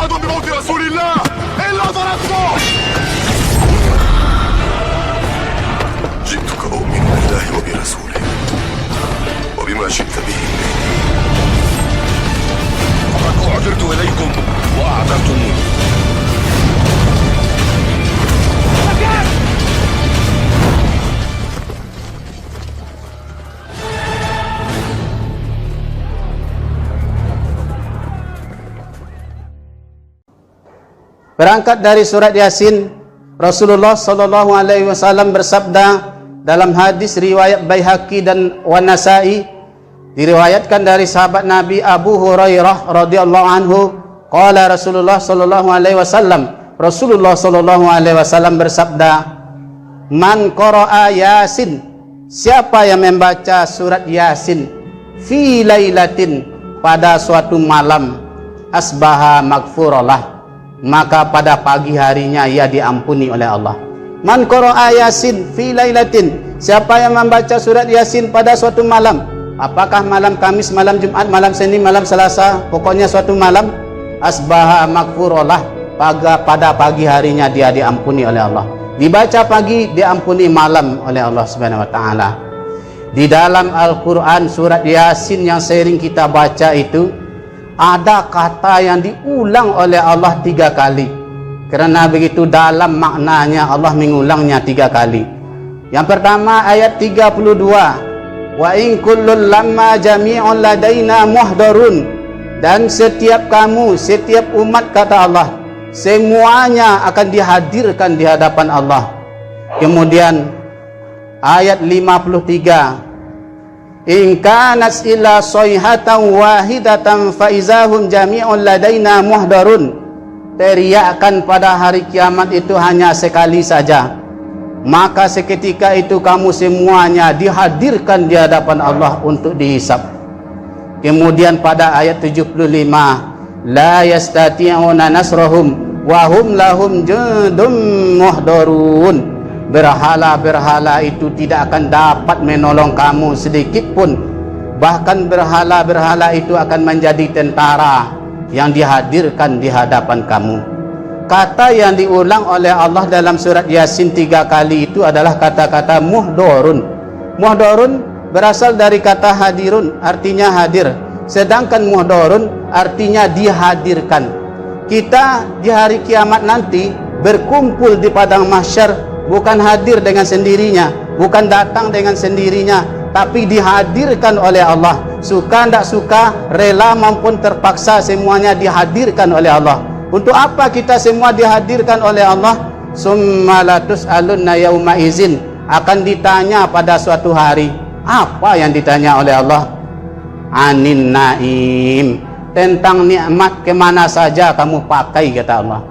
أحد بموت رسول الله إلا ضربته. جئتك أؤمن بالله وبرسوله وبما جئت به فقد أعذرت إليكم وأعذرتموني. Berangkat dari surat Yasin, Rasulullah sallallahu alaihi wasallam bersabda dalam hadis riwayat Baihaqi dan Wan-Nasa'i, diriwayatkan dari sahabat Nabi Abu Hurairah radhiyallahu anhu, qala Rasulullah sallallahu alaihi wasallam, Rasulullah sallallahu alaihi wasallam bersabda, man qara'a Yasin, siapa yang membaca surat Yasin fi lailatin, pada suatu malam, asbaha maghfurallah, maka pada pagi harinya ia diampuni oleh Allah. Man qara'a Yasin fi lailatin, siapa yang membaca surat Yasin pada suatu malam, apakah malam Kamis, malam Jumat, malam Senin, malam Selasa, pokoknya suatu malam, asbaha maghfurallah, pada pagi harinya dia diampuni oleh Allah. Dibaca pagi, diampuni malam oleh Allah Subhanahu wa taala. Di dalam Al-Qur'an surat Yasin yang sering kita baca itu ada kata yang diulang oleh Allah 3 kali. Kerana begitu dalam maknanya Allah mengulangnya 3 kali. Yang pertama ayat 32, wa in kullun lamma jami'un ladaina muhdarun, dan setiap kamu, setiap umat, kata Allah, semuanya akan dihadirkan di hadapan Allah. Kemudian ayat 53, in kanat illa sayhatan wahidatan fa izahum jami'un ladaina muhdarun, teriakan pada hari kiamat itu hanya sekali saja, maka seketika itu kamu semuanya dihadirkan di hadapan Allah untuk dihisab. Kemudian pada ayat 75, la yastati'una nasrahum wa hum lahum jundum muhdarun, berhala-berhala itu tidak akan dapat menolong kamu sedikit pun, bahkan berhala-berhala itu akan menjadi tentara yang dihadirkan di hadapan kamu. Kata yang diulang oleh Allah dalam surat Yasin 3 kali itu adalah kata-kata muhdorun. Muhdorun berasal dari kata hadirun, artinya hadir, sedangkan muhdorun artinya dihadirkan. Kita di hari kiamat nanti berkumpul di padang mahsyar, bukan hadir dengan sendirinya, bukan datang dengan sendirinya, tapi dihadirkan oleh Allah. Suka tidak suka, rela maupun terpaksa, semuanya dihadirkan oleh Allah. Untuk apa kita semua dihadirkan oleh Allah? Summa la tus'alunna yauma izin, akan ditanya pada suatu hari. Apa yang ditanya oleh Allah? Anin naim, tentang nikmat kemana saja kamu pakai, kata Allah.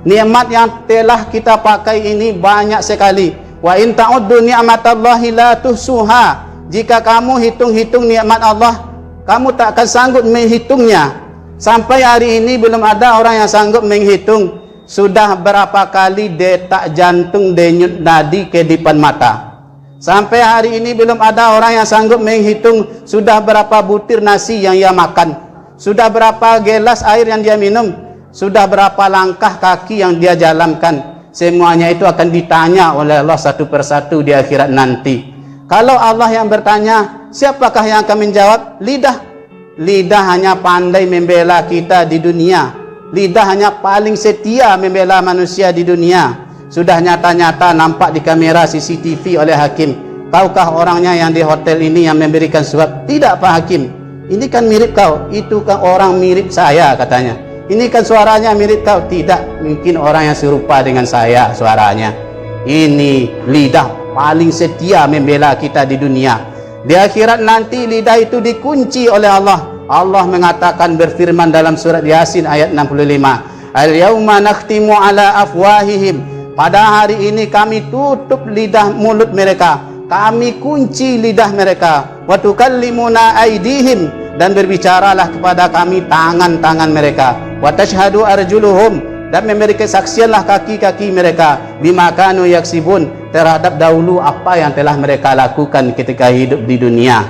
Nikmat yang telah kita pakai ini banyak sekali. Wa in ta'uddu ni'matallahi la tuhsuha, jika kamu hitung-hitung nikmat Allah, kamu tak akan sanggup menghitungnya. Sampai hari ini belum ada orang yang sanggup menghitung sudah berapa kali detak jantung, denyut nadi, kedipan mata. Sampai hari ini belum ada orang yang sanggup menghitung sudah berapa butir nasi yang ia makan, sudah berapa gelas air yang dia minum, sudah berapa langkah kaki yang dia jalankan. Semuanya itu akan ditanya oleh Allah satu persatu di akhirat nanti. Kalau Allah yang bertanya, siapakah yang akan menjawab? Lidah. Lidah hanya pandai membela kita di dunia. Lidah hanya paling setia membela manusia di dunia. Sudah nyata-nyata nampak di kamera CCTV oleh hakim. Kaukah orangnya yang di hotel ini yang memberikan suap? Tidak, Pak Hakim. Ini kan mirip kau. Itu kan orang mirip saya, katanya. Ini kan suaranya mirip kau. Tidak, mungkin orang yang serupa dengan saya suaranya. Ini lidah paling setia membela kita di dunia. Di akhirat nanti lidah itu dikunci oleh Allah. Allah mengatakan, berfirman dalam surat Yasin ayat 65, al-yauma nakhtimu ala afwahihim, pada hari ini kami tutup lidah mulut mereka, kami kunci lidah mereka, wa tukallimuna aydihim, dan berbicaralah kepada kami tangan-tangan mereka, wa tashhadu arjuluhum, dan memberi kesaksianlah kaki-kaki mereka, bima kanu yaksibun, terhadap dahulu apa yang telah mereka lakukan ketika hidup di dunia.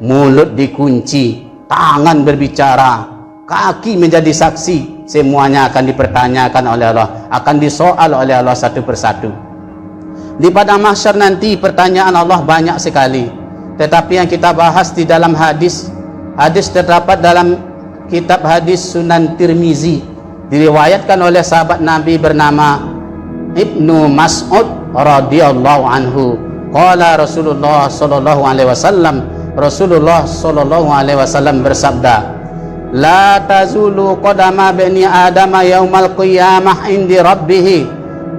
Mulut dikunci, tangan berbicara, kaki menjadi saksi, semuanya akan dipertanyakan oleh Allah, akan disoal oleh Allah satu persatu. Di padang mahsyar nanti pertanyaan Allah banyak sekali, tetapi yang kita bahas di dalam hadis terdapat dalam kitab hadis Sunan Tirmizi, diriwayatkan oleh sahabat Nabi bernama Ibnu Mas'ud radhiyallahu anhu. Qala Rasulullah sallallahu alaihi wasallam, Rasulullah sallallahu alaihi wasallam bersabda, la tazulu qadama bani adama yaumal qiyamah indi rabbih,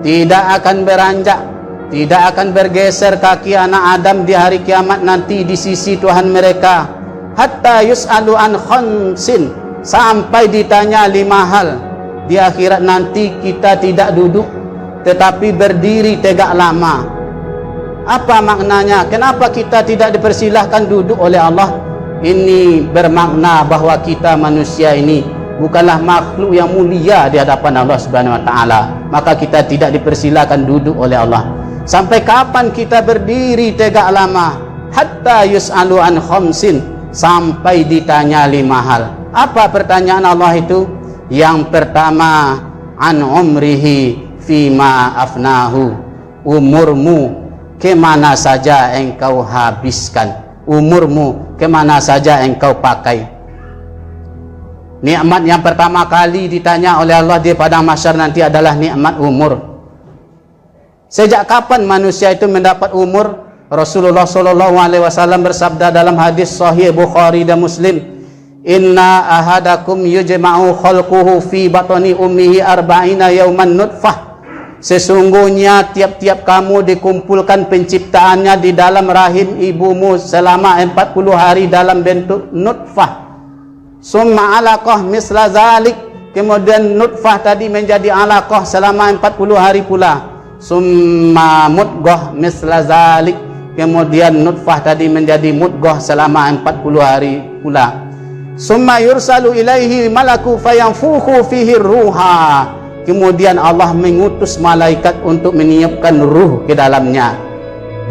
tidak akan beranjak, tidak akan bergeser kaki anak Adam di hari kiamat nanti di sisi Tuhan mereka, hatta yus'alu an khamsin, sampai ditanya 5 hal. Di akhirat nanti kita tidak duduk tetapi berdiri tegak lama. Apa maknanya? Kenapa kita tidak dipersilahkan duduk oleh Allah? Ini bermakna bahwa kita manusia ini bukanlah makhluk yang mulia di hadapan Allah Subhanahu wa taala, maka kita tidak dipersilahkan duduk oleh Allah. Sampai kapan kita berdiri tegak lama? Hatta yus'alu an khamsin, sampai ditanya 5 hal. Apa pertanyaan Allah itu? Yang pertama, an umrihi fima afnahu, umurmu kemana saja engkau habiskan, umurmu kemana saja engkau pakai. Nikmat yang pertama kali ditanya oleh Allah di padang mahsyar nanti adalah nikmat umur. Sejak kapan manusia itu mendapat umur? Rasulullah sallallahu alaihi wasallam bersabda dalam hadis sahih Bukhari dan Muslim, inna ahadakum yujma'u khalquhu fi batni ummihi arba'ina yawman nutfah, sesungguhnya tiap-tiap kamu dikumpulkan penciptaannya di dalam rahim ibumu selama 40 hari dalam bentuk nutfah. Summa alaqah misla zalik, kemudian nutfah tadi menjadi alaqah selama 40 hari pula. Summa mudghah misla zalik, kemudian nutfah tadi menjadi mudghah selama 40 hari pula. Summa yursalu ilaihi malaku fayanfukhu fihi ruha, kemudian Allah mengutus malaikat untuk meniupkan ruh ke dalamnya.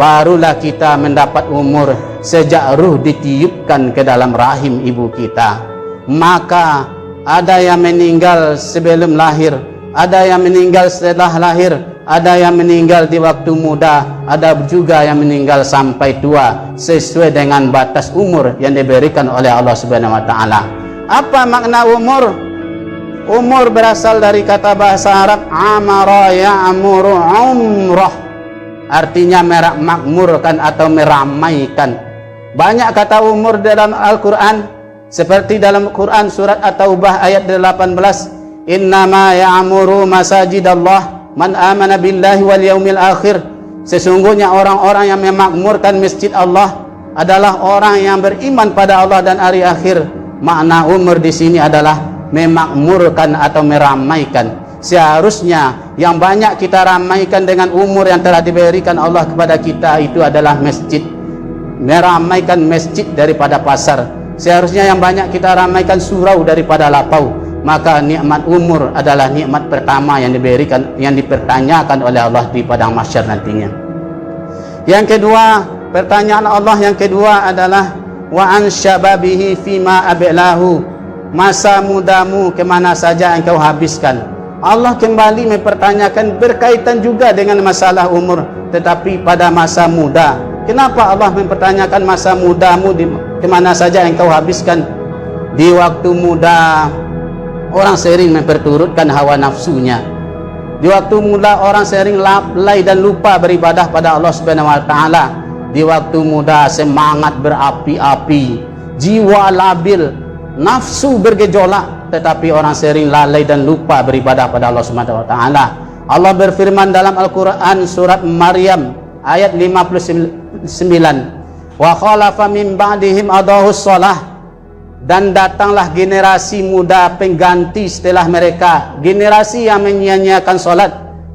Barulah kita mendapat umur sejak ruh ditiupkan ke dalam rahim ibu kita. Maka ada yang meninggal sebelum lahir, ada yang meninggal setelah lahir, ada yang meninggal di waktu muda, ada juga yang meninggal sampai tua, sesuai dengan batas umur yang diberikan oleh Allah Subhanahu wa taala. Apa makna umur? Umur berasal dari kata bahasa Arab amara ya'muru umrah, artinya memakmurkan atau meramaikan. Banyak kata umur dalam Al-Quran, seperti dalam Quran surat At-Taubah ayat 18, innama ya'muru masajidallah man amana billahi wal yaumil akhir, sesungguhnya orang-orang yang memakmurkan masjid Allah adalah orang yang beriman pada Allah dan hari akhir. Makna umur di sini adalah memakmurkan atau meramaikan. Seharusnya yang banyak kita ramaikan dengan umur yang telah diberikan Allah kepada kita itu adalah masjid, meramaikan masjid daripada pasar. Seharusnya yang banyak kita ramaikan surau daripada lapau. Maka nikmat umur adalah nikmat pertama yang diberikan, yang dipertanyakan oleh Allah di padang mahsyar nantinya. Yang kedua, pertanyaan Allah yang kedua adalah wa an syababihi fima ablahu, masa mudamu kemana saja engkau habiskan. Allah kembali mempertanyakan berkaitan juga dengan masalah umur, tetapi pada masa muda. Kenapa Allah mempertanyakan masa mudamu kemana saja engkau habiskan? Di waktu muda orang sering memperturutkan hawa nafsunya. Di waktu muda orang sering lalai dan lupa beribadah pada Allah Subhanahu wa taala. Di waktu muda semangat berapi-api, jiwa labil, nafsu bergejolak, tetapi orang sering lalai dan lupa beribadah pada Allah Subhanahu wa taala. Allah berfirman dalam Al-Qur'an surat Maryam ayat 59, wa khalafa min ba'dihim adahus shalah, dan datanglah generasi muda pengganti setelah mereka, generasi yang menyia-nyiakan salat,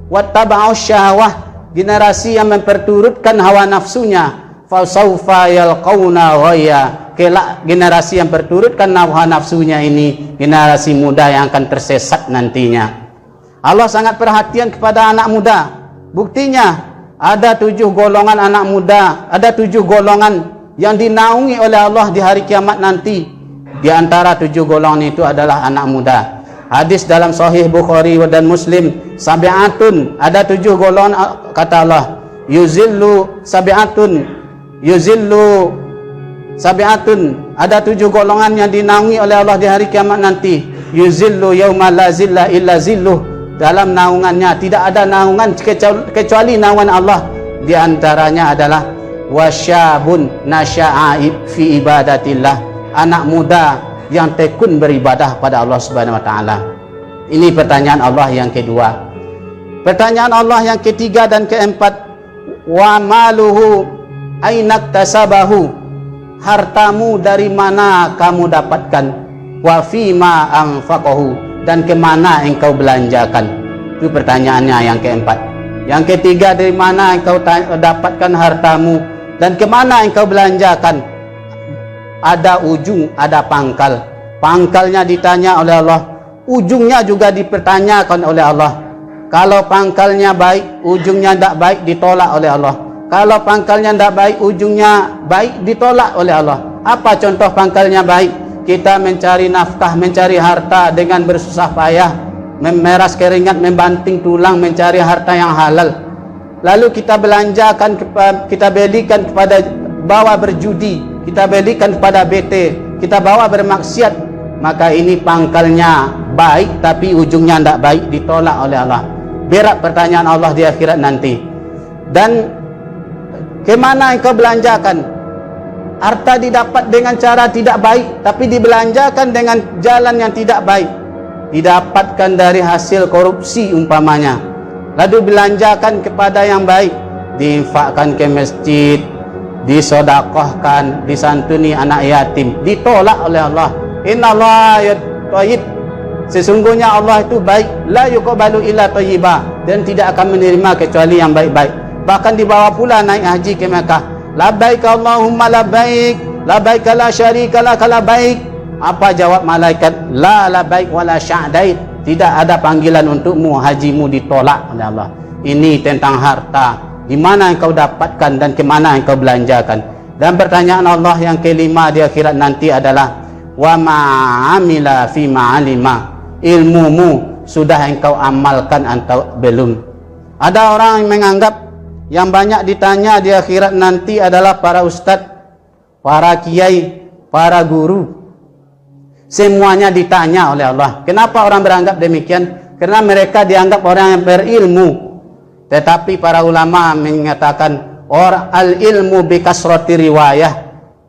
wattaba'us syahwah, generasi yang memperturutkan hawa nafsunya, fasaufa yalqauna ghayya, kelak generasi yang perturutkan hawa nafsunya ini generasi muda yang akan tersesat nantinya. Allah sangat perhatian kepada anak muda. Buktinya ada 7 golongan anak muda, ada 7 golongan yang dinaungi oleh Allah di hari kiamat nanti. Di antara 7 golongan itu adalah anak muda. Hadis dalam Sahih Bukhari dan Muslim, sabi'atun, ada 7 golongan, kata Allah, yuzillu sabi'atun, ada 7 golongan yang dinaungi oleh Allah di hari kiamat nanti. Yuzillu yauma la zilla illa zilluh, dalam naungannya tidak ada naungan kecuali naungan Allah. Di antaranya adalah wasyabun nasya'a fi ibadatillah, anak muda yang tekun beribadah pada Allah Subhanahu wa taala. Ini pertanyaan Allah yang kedua. Pertanyaan Allah yang ketiga dan keempat, wa maluhu ainaktasabahu, hartamu dari mana kamu dapatkan, wa fima anfaqahu, dan kemana engkau belanjakan. Itu pertanyaannya yang keempat. Yang ketiga, dari mana engkau dapatkan hartamu dan kemana engkau belanjakan. Ada ujung, ada pangkal. Pangkalnya ditanya oleh Allah, ujungnya juga dipertanyakan oleh Allah. Kalau pangkalnya baik, ujungnya tidak baik, ditolak oleh Allah. Kalau pangkalnya tidak baik, ujungnya baik, ditolak oleh Allah. Apa contoh pangkalnya baik? Kita mencari nafkah, mencari harta dengan bersusah payah, memeras keringat, membanting tulang, mencari harta yang halal. Lalu kita belanjakan, kita belikan kepada bawa berjudi, kita belikan kepada BT, kita bawa bermaksiat, maka ini pangkalnya baik tapi ujungnya tidak baik, ditolak oleh Allah. Berat pertanyaan Allah di akhirat nanti. Dan kemana engkau belanjakan? Harta didapat dengan cara tidak baik, tapi dibelanjakan dengan jalan yang tidak baik, didapatkan dari hasil korupsi umpamanya, lalu belanjakan kepada yang baik, diinfakkan ke masjid, disodakohkan, disantuni anak yatim, ditolak oleh Allah. Innallaha thayyib, sesungguhnya Allah itu baik, la yuqbalu illa thayyiba, dan tidak akan menerima kecuali yang baik-baik. Bahkan dibawa pula naik haji ke Mekah, labbaik Allahumma labbaik, labbaik la syarika lak labbaik. Apa jawab malaikat? La labbaik wala sya'dait, tidak ada panggilan untukmu, hajimu ditolak oleh Allah. Ini tentang harta, di mana engkau dapatkan dan ke mana engkau belanjakan. Dan pertanyaan Allah yang kelima di akhirat nanti adalah wa ma'amila fi ma'alima, ilmumu sudah engkau amalkan atau belum. Ada orang yang menganggap yang banyak ditanya di akhirat nanti adalah para ustadz, para kiai, para guru. Semuanya ditanya oleh Allah. Kenapa orang beranggap demikian? Karena mereka dianggap orang yang berilmu. Tetapi para ulama mengatakan, al ilmu bi kasrati riwayah,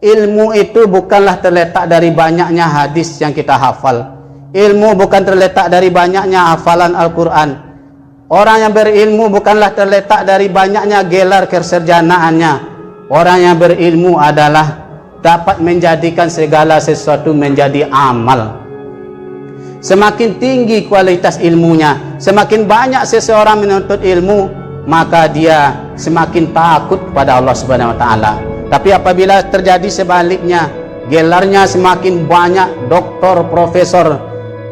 ilmu itu bukanlah terletak dari banyaknya hadis yang kita hafal. Ilmu bukan terletak dari banyaknya hafalan Al-Quran. Orang yang berilmu bukanlah terletak dari banyaknya gelar kesarjanaannya. Orang yang berilmu adalah dapat menjadikan segala sesuatu menjadi amal. Semakin tinggi kualitas ilmunya, semakin banyak seseorang menuntut ilmu, maka dia semakin takut kepada Allah Subhanahu wa taala. Tapi apabila terjadi sebaliknya, gelarnya semakin banyak, doktor, profesor,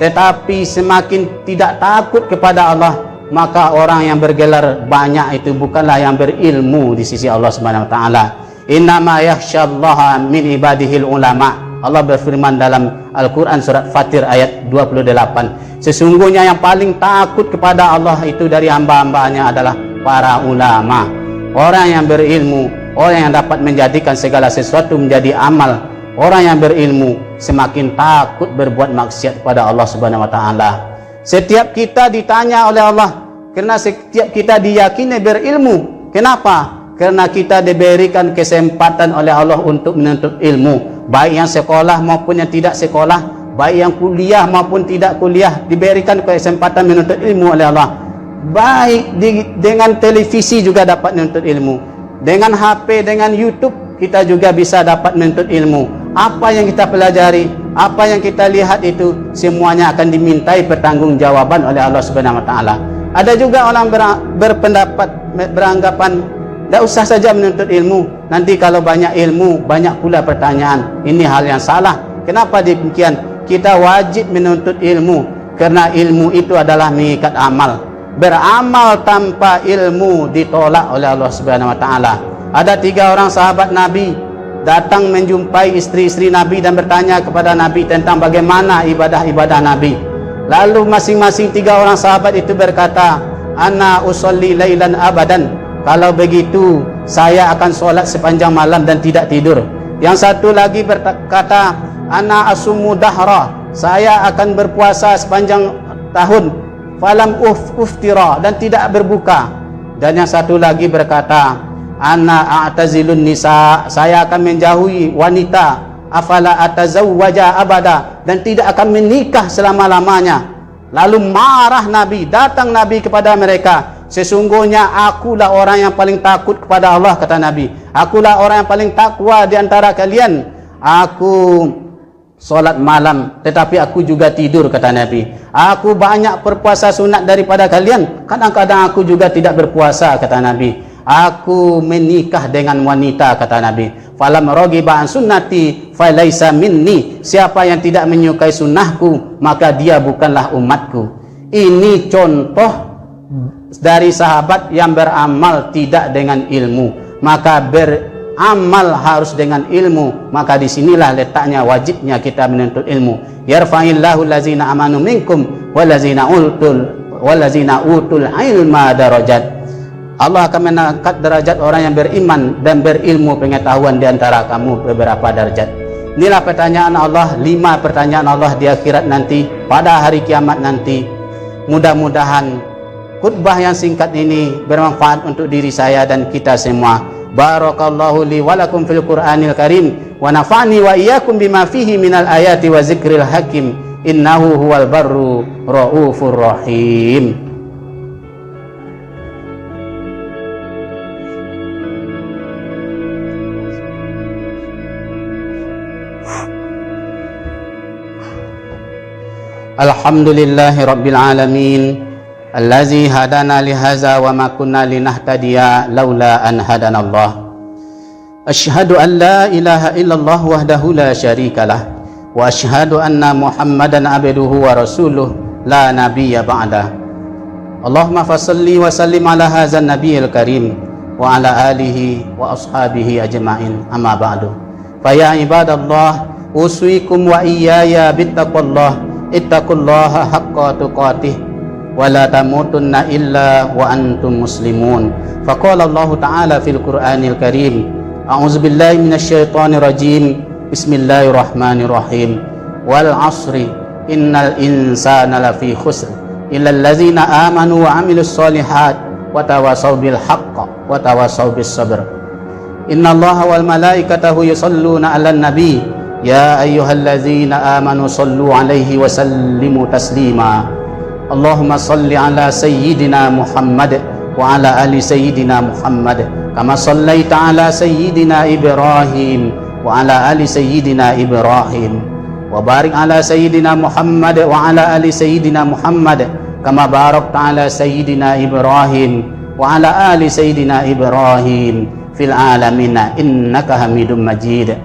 tetapi semakin tidak takut kepada Allah, maka orang yang bergelar banyak itu bukanlah yang berilmu di sisi Allah Subhanahu wa taala. Innama yakhsyallaha min ibadihil ulama. Allah berfirman dalam Al-Quran surat Fatir ayat 28, sesungguhnya yang paling takut kepada Allah itu dari hamba-hambanya adalah para ulama, orang yang berilmu, orang yang dapat menjadikan segala sesuatu menjadi amal. Orang yang berilmu semakin takut berbuat maksiat kepada Allah Subhanahu wa taala. Setiap kita ditanya oleh Allah, karena setiap kita diyakini berilmu. Kenapa? Karena kita diberikan kesempatan oleh Allah untuk menuntut ilmu, baik yang sekolah maupun yang tidak sekolah, baik yang kuliah maupun tidak kuliah, diberikan kesempatan menuntut ilmu oleh Allah. Baik dengan televisi juga dapat menuntut ilmu, dengan HP, dengan YouTube kita juga bisa dapat menuntut ilmu. Apa yang kita pelajari, apa yang kita lihat itu semuanya akan dimintai pertanggungjawaban oleh Allah Subhanahu wa taala. Ada juga orang berpendapat, beranggapan tidak usah saja menuntut ilmu, nanti kalau banyak ilmu banyak pula pertanyaan. Ini hal yang salah. Kenapa demikian? Kita wajib menuntut ilmu karena ilmu itu adalah mengikat amal. Beramal tanpa ilmu ditolak oleh Allah Subhanahu wa taala. Ada 3 orang sahabat Nabi datang menjumpai istri-istri Nabi dan bertanya kepada Nabi tentang bagaimana ibadah-ibadah Nabi. Lalu masing-masing 3 orang sahabat itu berkata, ana usolli lailan abadan, kalau begitu saya akan solat sepanjang malam dan tidak tidur. Yang satu lagi berkata, ana asumu dahra, saya akan berpuasa sepanjang tahun, falam uftira, dan tidak berbuka. Dan yang satu lagi berkata, ana a'tazilun nisa, saya akan menjauhi wanita, afala atazawwaja abada, dan tidak akan menikah selama-lamanya. Lalu marah Nabi, datang Nabi kepada mereka, sesungguhnya akulah orang yang paling takut kepada Allah, kata Nabi. Akulah orang yang paling takwa di antara kalian. Aku solat malam, tetapi aku juga tidur, kata Nabi. Aku banyak berpuasa sunat daripada kalian, kadang-kadang aku juga tidak berpuasa, kata Nabi. Aku menikah dengan wanita, kata Nabi. Falam raghiba an sunnati falaisa minni, siapa yang tidak menyukai sunnahku maka dia bukanlah umatku. Ini contoh dari sahabat yang beramal tidak dengan ilmu, maka beramal harus dengan ilmu. Maka disinilah letaknya wajibnya kita menuntut ilmu. Yarfa'illahu allazina amanu minkum wallazina utul ilma darajat. Allah akan mengangkat derajat orang yang beriman dan berilmu pengetahuan di antara kamu beberapa derajat. Inilah pertanyaan Allah, 5 pertanyaan Allah di akhirat nanti, pada hari kiamat nanti. Mudah-mudahan khutbah yang singkat ini bermanfaat untuk diri saya dan kita semua. Barakallahu li wa lakum fil Qur'anil Karim wa nafa'ni wa iyyakum bima fihi minal ayati wa zikril hakim. Innahu huwal barru raufur rahim. Alhamdulillahi rabbil alamin, allazi hadana lihaza wa ma kunna linahtadiya laula an hadanallah. Asyhadu an la ilaha illallah wahdahu la syarikalah, wa asyhadu anna Muhammadan abduhu wa rasuluh la nabiyya ba'dah. Allahumma fasalli wa sallim ala hadzal nabiyil karim wa ala alihi wa ashabihi ajma'in, amma ba'du. Fa ya ibadallah, usikum wa iyaya bittaqwallah. Ittaqullaha haqqa tuqatih wa la tamutunna illa wa antum muslimun. Faqala Allah Ta'ala fil Qur'anil Karim, a'udzu billahi minasyaitonir rajim. Bismillahirrahmanirrahim. Wal 'ashri innal insana lafi khusr illa allazina amanu wa 'amilus shalihat wa tawasaw bil haqqi wa tawasaw bis sabr. Innallaha wal malaikatahu yusholluna 'alan nabi. Ya ayyuhallazina amanu sallu alaihi wa sallimu taslima. Allahumma salli ala sayyidina Muhammad wa ala ali sayyidina Muhammad kama sallaita ala sayyidina Ibrahim wa ala ali sayyidina Ibrahim wa barik ala sayyidina Muhammad wa ala ali sayyidina Muhammad kama barakta ala sayyidina Ibrahim wa ala ali sayyidina Ibrahim fil alamin innaka Hamidum Majid.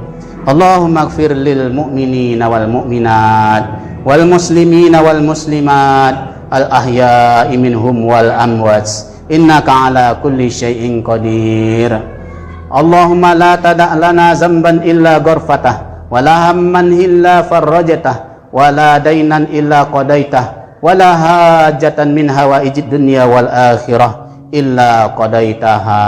Allahumma ighfir lil mu'minina wal mu'minat wal muslimina wal muslimat al ahya'i minhum wal amwats innaka ala kulli syai'in qadir. Allahumma la tada' lana zamban illa gharfatah wa la hamman illa farrajatah wa la dainan illa qadaitah wa la hajatan min hawaijid dunya wal akhirah illa qadaitaha.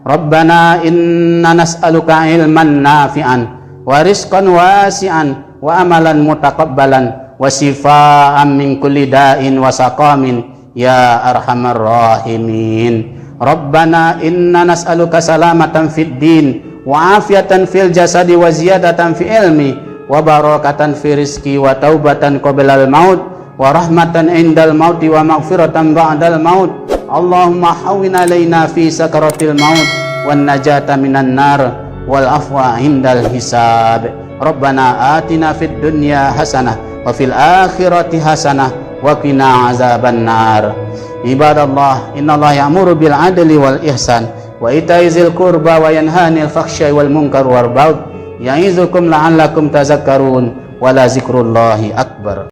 Rabbana inna nas'aluka ilman nafi'an wa rizqan wasi'an wa amalan mutaqabbalan wa shifaan min kulli da'in wa saqamin ya arhamar rahimin. Rabbana inna nas'aluka salamatan fid din wa afiatan fil jasadi wa ziyadatan fi ilmi wa barakatan fi rizqi wa taubatan qablal maut wa rahmatan indal mauti wa maghfiratan ba'dal maut. Allahumma hawwin alaina fi sakaratil maut wan najata minan nar wal afwa indal hisab. Rabbana atina fid dunya hasanah wa fil akhirati hasanah wa qina azaban nar. Ibadallah, innallaha ya'muru bil adli wal ihsan wa ita'i dzil qurba wa yanha 'anil fahsya'i wal munkar wal baghi ya'izukum la'allakum tadhakkarun wa la zikrullahi akbar.